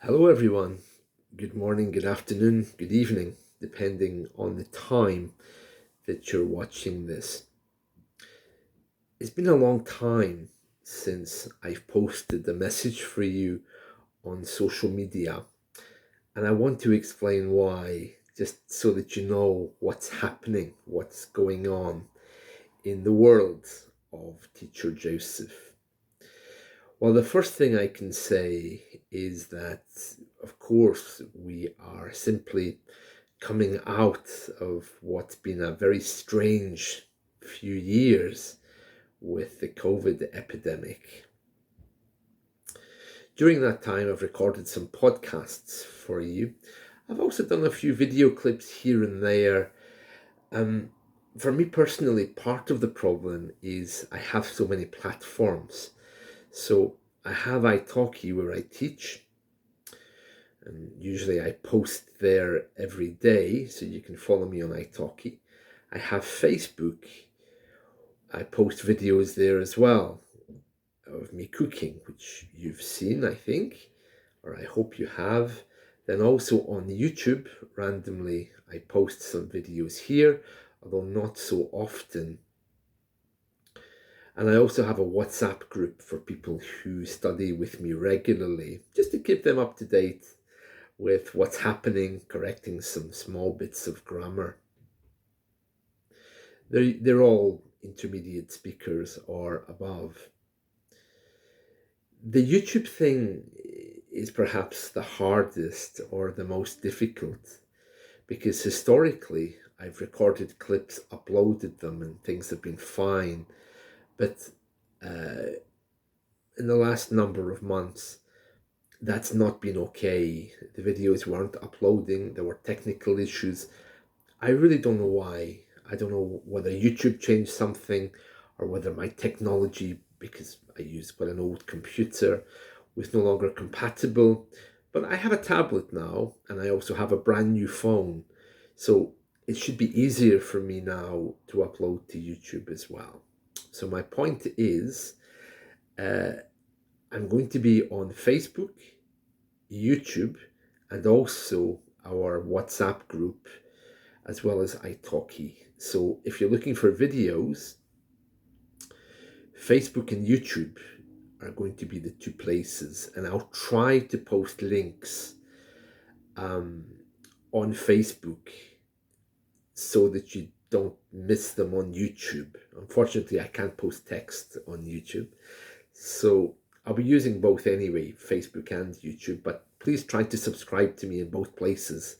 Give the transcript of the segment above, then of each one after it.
Hello, everyone. Good morning, good afternoon, good evening, depending on the time that you're watching this. It's been a long time since I've posted a message for you on social media, and I want to explain why, just so that you know what's happening, what's going on in the world of Teacher Joseph. Well, the first thing I can say is that, of course, we are simply coming out of what's been a very strange few years with the COVID epidemic. During that time, I've recorded some podcasts for you. I've also done a few video clips here and there. For me personally, part of the problem is I have so many platforms. So I have italki where I teach, and usually I post there every day, so you can follow me on italki. I have Facebook. I post videos there as well of me cooking, which you've seen, I think, or I hope you have. Then also on YouTube, randomly, I post some videos here, although not so often. And I also have a WhatsApp group for people who study with me regularly, just to keep them up to date with what's happening, correcting some small bits of grammar. They're all intermediate speakers or above. The YouTube thing is perhaps the hardest or the most difficult because historically I've recorded clips, uploaded them, and things have been fine. But in the last number of months, that's not been okay. The videos weren't uploading, there were technical issues. I really don't know why. I don't know whether YouTube changed something or whether my technology, because I use quite an old computer, was no longer compatible. But I have a tablet now and I also have a brand new phone. So it should be easier for me now to upload to YouTube as well. So my point is, I'm going to be on Facebook, YouTube, and also our WhatsApp group, as well as italki. So if you're looking for videos, Facebook and YouTube are going to be the two places, and I'll try to post links on Facebook so that you don't miss them on YouTube. Unfortunately, I can't post text on YouTube, so I'll be using both anyway, Facebook and YouTube, but please try to subscribe to me in both places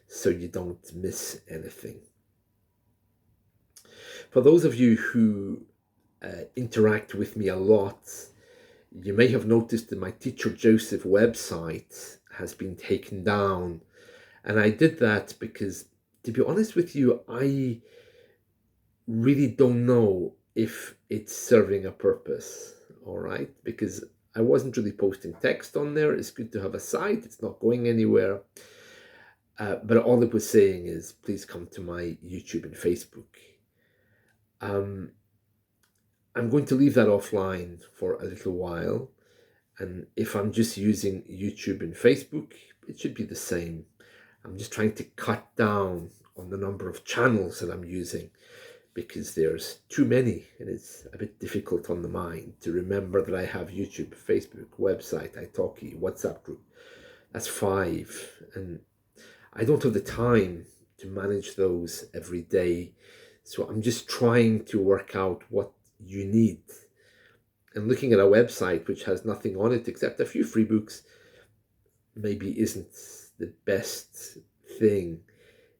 so you don't miss anything. For those of you who interact with me a lot, you may have noticed that my Teacher Joseph website has been taken down. And I did that because, to be honest with you, I really don't know if it's serving a purpose, all right? Because I wasn't really posting text on there. It's good to have a site. It's not going anywhere. But all it was saying is, please come to my YouTube and Facebook. I'm going to leave that offline for a little while. And if I'm just using YouTube and Facebook, it should be the same. I'm just trying to cut down on the number of channels that I'm using because there's too many and it's a bit difficult on the mind to remember that I have YouTube, Facebook, website, italki, WhatsApp group. That's 5. And I don't have the time to manage those every day. So I'm just trying to work out what you need. And looking at a website which has nothing on it except a few free books maybe isn't the best thing.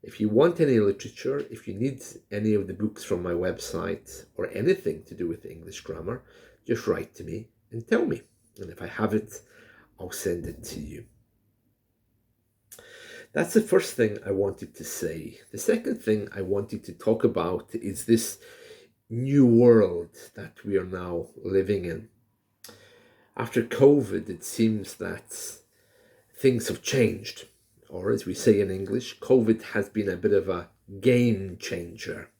If you want any literature, if you need any of the books from my website or anything to do with English grammar, just write to me and tell me. And if I have it, I'll send it to you. That's the first thing I wanted to say. The second thing I wanted to talk about is this new world that we are now living in. After COVID, it seems that things have changed, or as we say in English, COVID has been a bit of a game changer.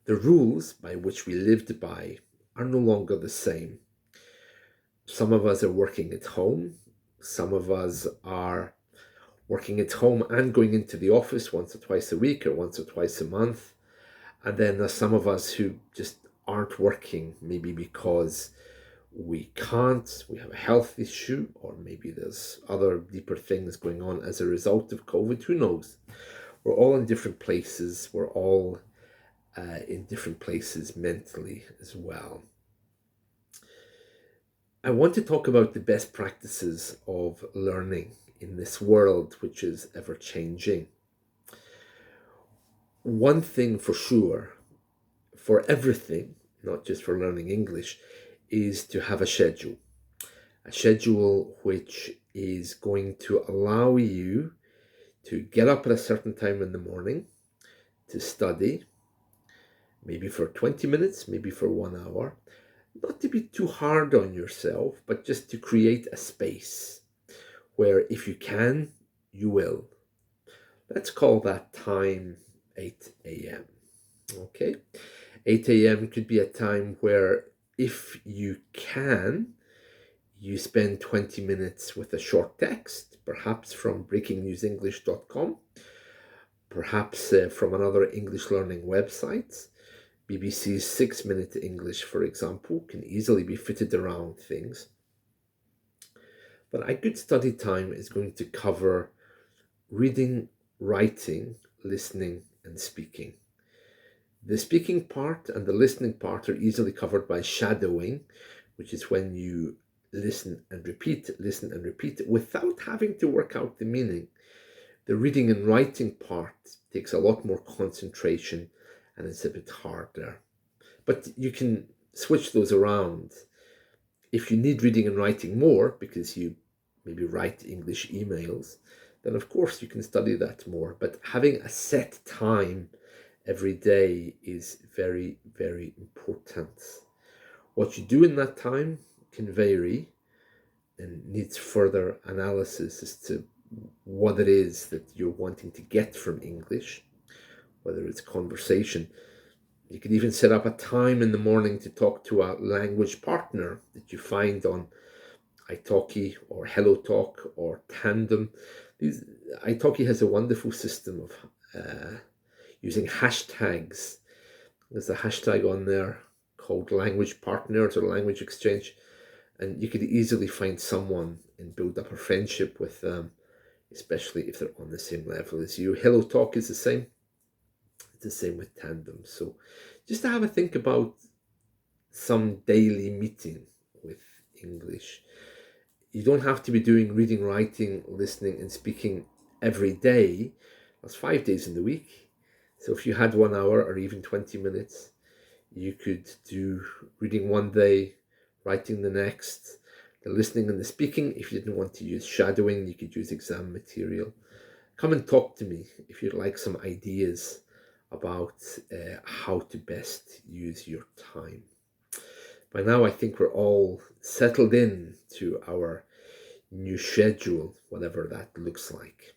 The rules by which we lived by are no longer the same. Some of us are working at home, Some of us are working at home and going into the office once or twice a week or once or twice a month. And then there's some of us who just aren't working, maybe because we can't, we have a health issue, or maybe there's other deeper things going on as a result of COVID. Who knows? We're all in different places. We're all in different places mentally as well. I want to talk about the best practices of learning in this world, which is ever changing. One thing for sure, for everything, not just for learning English, is to have a schedule. A schedule which is going to allow you to get up at a certain time in the morning to study, maybe for 20 minutes, maybe for 1 hour. Not to be too hard on yourself, but just to create a space where if you can, you will. Let's call that time 8 a.m. Okay? 8 a.m. could be a time where if you can, you spend 20 minutes with a short text, perhaps from breakingnewsenglish.com, perhaps from another English learning website. BBC's 6-Minute English, for example, can easily be fitted around things. But a good study time is going to cover reading, writing, listening, and speaking. The speaking part and the listening part are easily covered by shadowing, which is when you listen and repeat without having to work out the meaning. The reading and writing part takes a lot more concentration and it's a bit harder. But you can switch those around. If you need reading and writing more because you maybe write English emails, then of course you can study that more. But having a set time every day is very, very important. What you do in that time can vary and needs further analysis as to what it is that you're wanting to get from English, whether it's conversation. You can even set up a time in the morning to talk to a language partner that you find on italki or HelloTalk or Tandem. Italki has a wonderful system of using hashtags. There's a hashtag on there called language partners or language exchange, and you could easily find someone and build up a friendship with them, especially if they're on the same level as you. HelloTalk is the same. It's the same with Tandem. So just to have a think about some daily meeting with English. You don't have to be doing reading, writing, listening, and speaking every day. That's 5 days in the week. So if you had 1 hour or even 20 minutes, you could do reading one day, writing the next, the listening and the speaking. If you didn't want to use shadowing, you could use exam material. Come and talk to me if you'd like some ideas about how to best use your time. By now, I think we're all settled in to our new schedule, whatever that looks like.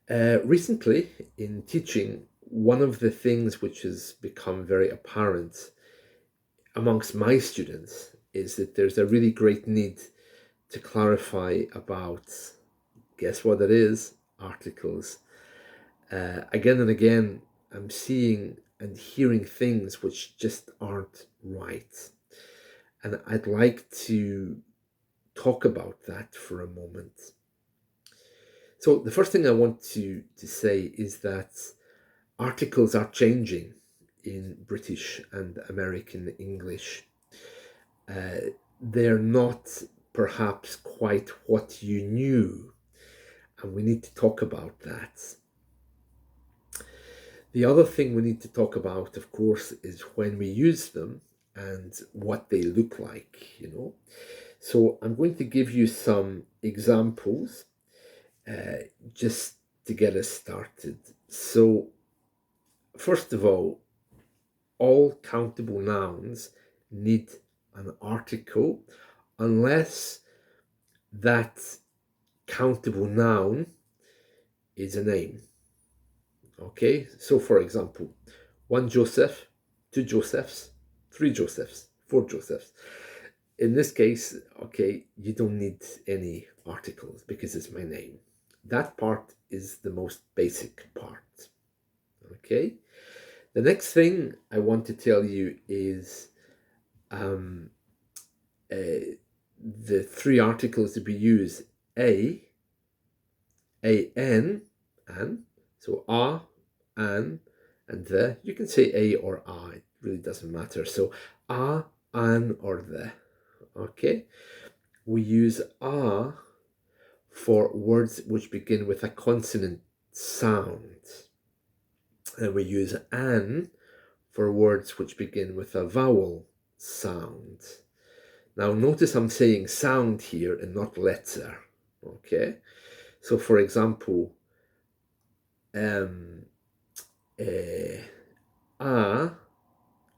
Recently, in teaching, one of the things which has become very apparent amongst my students is that there's a really great need to clarify about, guess what it is? Articles. Again and again, I'm seeing and hearing things which just aren't right. And I'd like to talk about that for a moment. So the first thing I want to say is that articles are changing in British and American English. They're not perhaps quite what you knew, and we need to talk about that. The other thing we need to talk about, of course, is when we use them and what they look like, So I'm going to give you some examples just to get us started. So first of all countable nouns need an article unless that countable noun is a name. Okay, so for example, 1 Joseph, 2 Josephs, 3 Josephs, 4 Josephs. In this case, okay, you don't need any articles because it's my name. That part is the most basic part. Okay. The next thing I want to tell you is um, the three articles that we use: a, an. So an, and the. You can say a or a. It really doesn't matter. So an, or the. Okay. We use a for words which begin with a consonant sound, and we use an for words which begin with a vowel sound. Now notice I'm saying sound here and not letter. Okay, so for example, a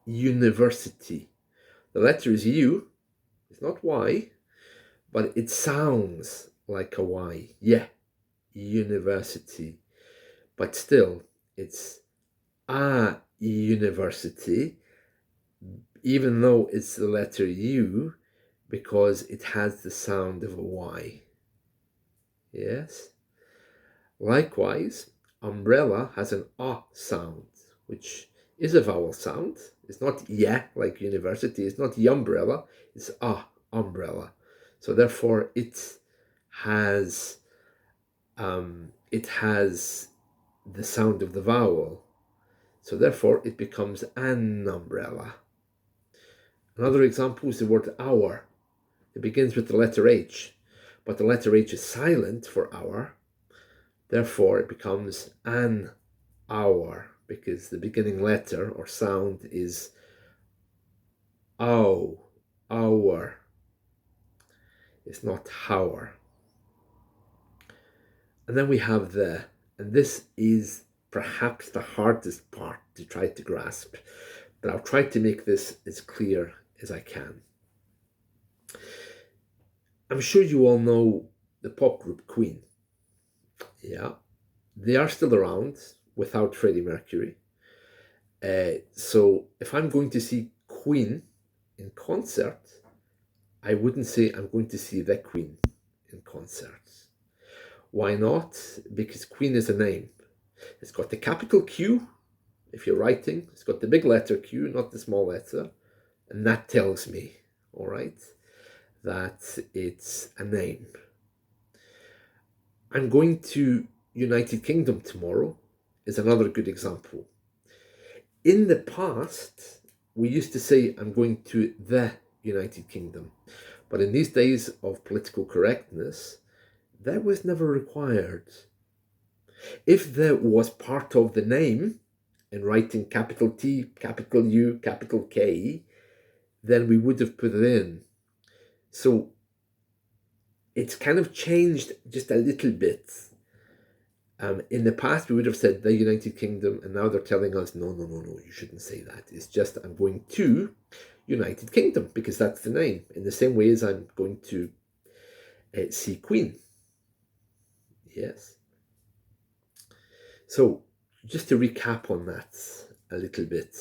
university. The letter is U, it's not Y, but it sounds like a Y. Yeah, university. But still, it's a university, even though it's the letter U, because it has the sound of a Y. Yes? Likewise, umbrella has an A sound, which is a vowel sound. It's not yeah like university. It's not umbrella. It's a umbrella. So therefore, has it has the sound of the vowel. So therefore, it becomes an umbrella. Another example is the word hour. It begins with the letter H, but the letter H is silent for hour. Therefore, it becomes an hour because the beginning letter or sound is ow, hour. It's not hour. And then we have the, and this is perhaps the hardest part to try to grasp, but I'll try to make this as clear as I can. I'm sure you all know the pop group Queen. Yeah, they are still around without Freddie Mercury. So if I'm going to see Queen in concert, I wouldn't say I'm going to see the Queen in concert. Why not? Because Queen is a name. It's got the capital Q if you're writing. It's got the big letter Q, not the small letter. And that tells me, all right, that it's a name. I'm going to United Kingdom tomorrow is another good example. In the past, we used to say, I'm going to the United Kingdom. But in these days of political correctness, that was never required. If there was part of the name in writing capital T, capital U, capital K, then we would have put it in. So it's kind of changed just a little bit. In the past, we would have said the United Kingdom, and now they're telling us, no, you shouldn't say that. It's just, I'm going to United Kingdom, because that's the name. In the same way as I'm going to see Queen. Yes. So, just to recap on that a little bit.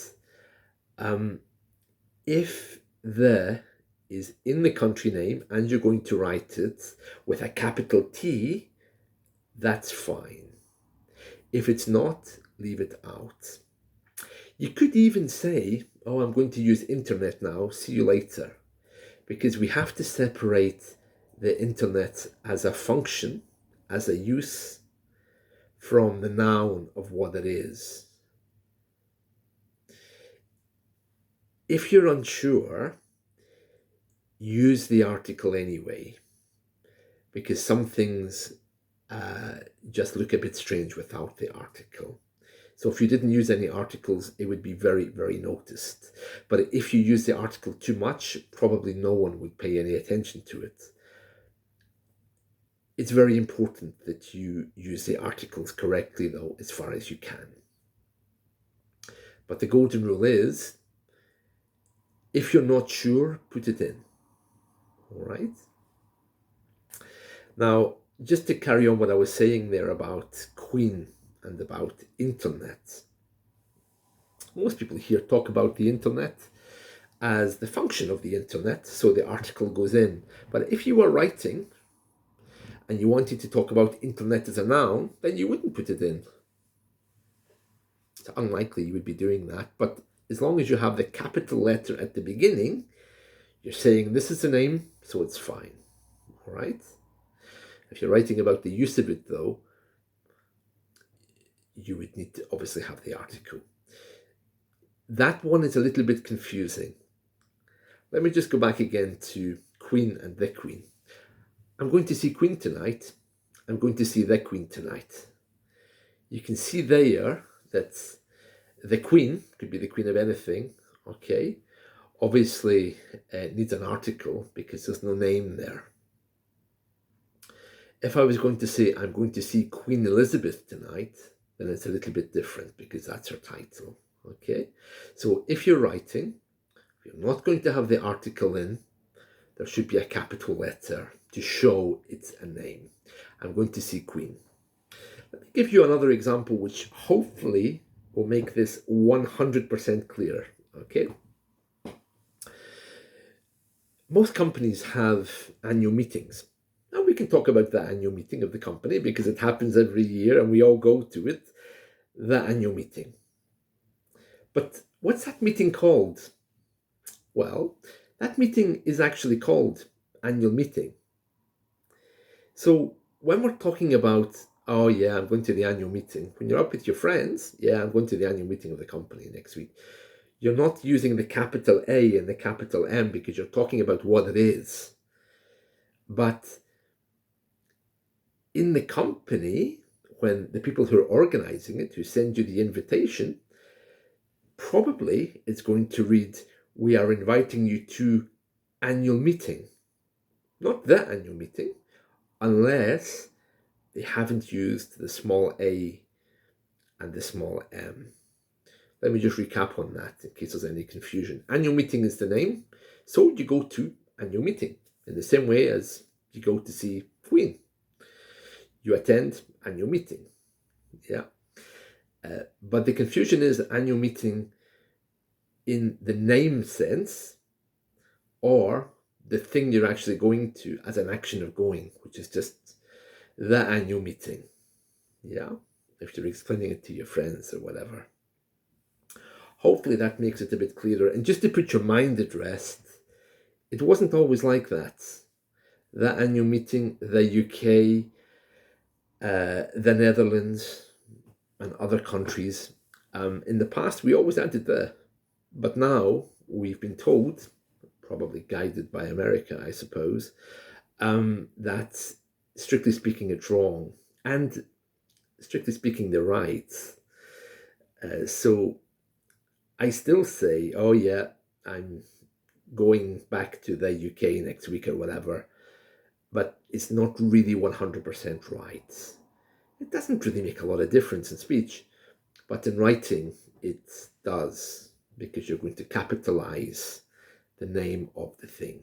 If the is in the country name, and you're going to write it with a capital T, that's fine. If it's not, leave it out. You could even say, oh, I'm going to use internet now, see you later. Because we have to separate the internet as a function, as a use, from the noun of what it is. If you're unsure, use the article anyway. Because some things just look a bit strange without the article. So if you didn't use any articles, it would be very, very noticed. But if you use the article too much, probably no one would pay any attention to it. It's very important that you use the articles correctly, though, as far as you can. But the golden rule is, if you're not sure, put it in. All right? Now, just to carry on what I was saying there about Queen and about internet. Most people here talk about the internet, as the function of the internet, so the article goes in. But if you were writing and you wanted to talk about internet as a noun, then you wouldn't put it in. It's unlikely you would be doing that, but as long as you have the capital letter at the beginning, you're saying this is a name, so it's fine. All right? If you're writing about the use of it, though, you would need to obviously have the article. That one is a little bit confusing. Let me just go back again to Queen and the Queen. I'm going to see Queen tonight. I'm going to see the Queen tonight. You can see there that the Queen could be the Queen of anything, okay? Obviously, it needs an article because there's no name there. If I was going to say, I'm going to see Queen Elizabeth tonight, then it's a little bit different because that's her title, okay? So if you're writing, if you're not going to have the article in, there should be a capital letter to show it's a name. I'm going to see Queen. Let me give you another example which hopefully will make this 100% clear, okay? Most companies have annual meetings. Now we can talk about the annual meeting of the company because it happens every year and we all go to it, the annual meeting. But what's that meeting called? Well, that meeting is actually called annual meeting. So when we're talking about, oh yeah, I'm going to the annual meeting, when you're up with your friends, yeah, I'm going to the annual meeting of the company next week, you're not using the capital A and the capital M because you're talking about what it is. But in the company, when the people who are organizing it, who send you the invitation, probably it's going to read, we are inviting you to annual meeting. Not the annual meeting, unless they haven't used the small a and the small m. Let me just recap on that in case there's any confusion. Annual meeting is the name, so you go to annual meeting in the same way as you go to see Queen. You attend annual meeting, yeah. But the confusion is annual meeting in the name sense or the thing you're actually going to as an action of going, which is just the annual meeting, yeah, if you're explaining it to your friends or whatever. Hopefully that makes it a bit clearer. And just to put your mind at rest, it wasn't always like that. The annual meeting, the UK, the Netherlands, and other countries, in the past we always added the, but now we've been told, probably guided by America, I suppose, that strictly speaking it's wrong, and strictly speaking they're right. So I still say, oh yeah, I'm going back to the UK next week or whatever, but it's not really 100% right. It doesn't really make a lot of difference in speech, but in writing it does, because you're going to capitalize the name of the thing.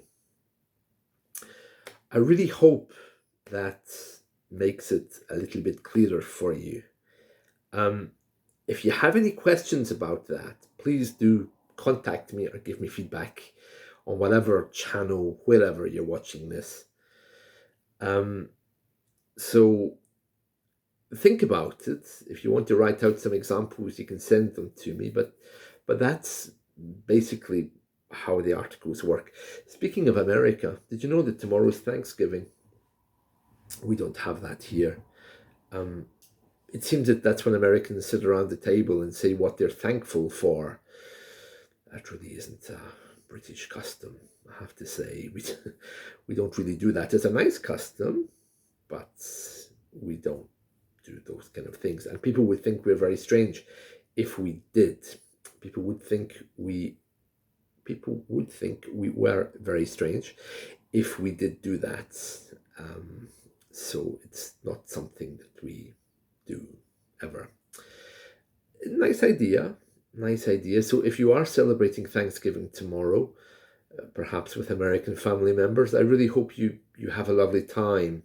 I really hope that makes it a little bit clearer for you. If you have any questions about that, please do contact me or give me feedback on whatever channel, wherever you're watching this. So think about it. If you want to write out some examples, you can send them to me, but that's basically how the articles work. Speaking of America, did you know that tomorrow's Thanksgiving? We don't have that here. It seems that that's when Americans sit around the table and say what they're thankful for. That really isn't a British custom, I have to say. We don't really do that. It's a nice custom, but we don't do those kind of things. And people would think we're very strange if we did. People would think we were very strange if we did do that. So it's not something that we do ever. Nice idea. So if you are celebrating Thanksgiving tomorrow, perhaps with American family members, I really hope you have a lovely time.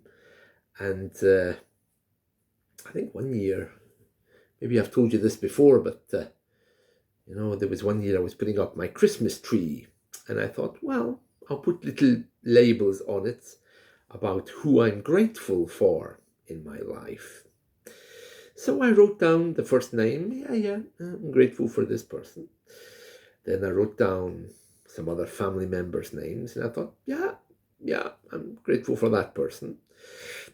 And I think one year, maybe I've told you this before, but there was one year I was putting up my Christmas tree And I thought, well, I'll put little labels on it about who I'm grateful for in my life. So I wrote down the first name. Yeah, I'm grateful for this person. Then I wrote down some other family members' names, and I thought, yeah, I'm grateful for that person.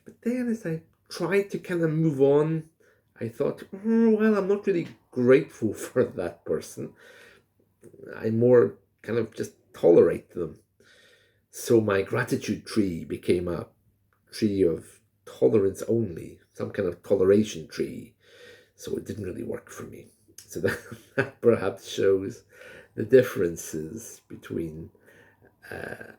But then as I tried to kind of move on, I thought, well, I'm not really grateful for that person. I more kind of just tolerate them. So my gratitude tree became a tree of tolerance only, some kind of toleration tree. So it didn't really work for me. So that perhaps shows the differences between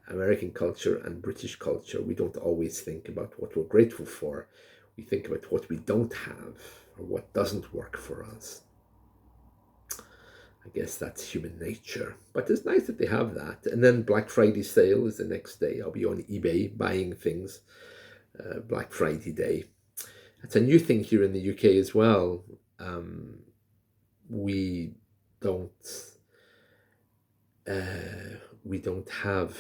American culture and British culture. We don't always think about what we're grateful for. We think about what we don't have or what doesn't work for us. I guess that's human nature. But it's nice that they have that. And then Black Friday sale is the next day. I'll be on eBay buying things. Black Friday day. It's a new thing here in the UK as well. We don't have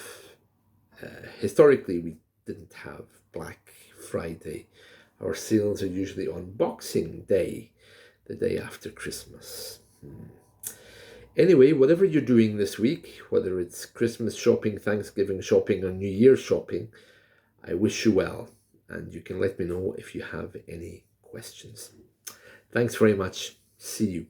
historically we didn't have Black Friday. Our sales are usually on Boxing Day, the day after Christmas. Anyway, whatever you're doing this week, whether it's Christmas shopping, Thanksgiving shopping, or New Year shopping, I wish you well, and you can let me know if you have any questions. Thanks very much. See you.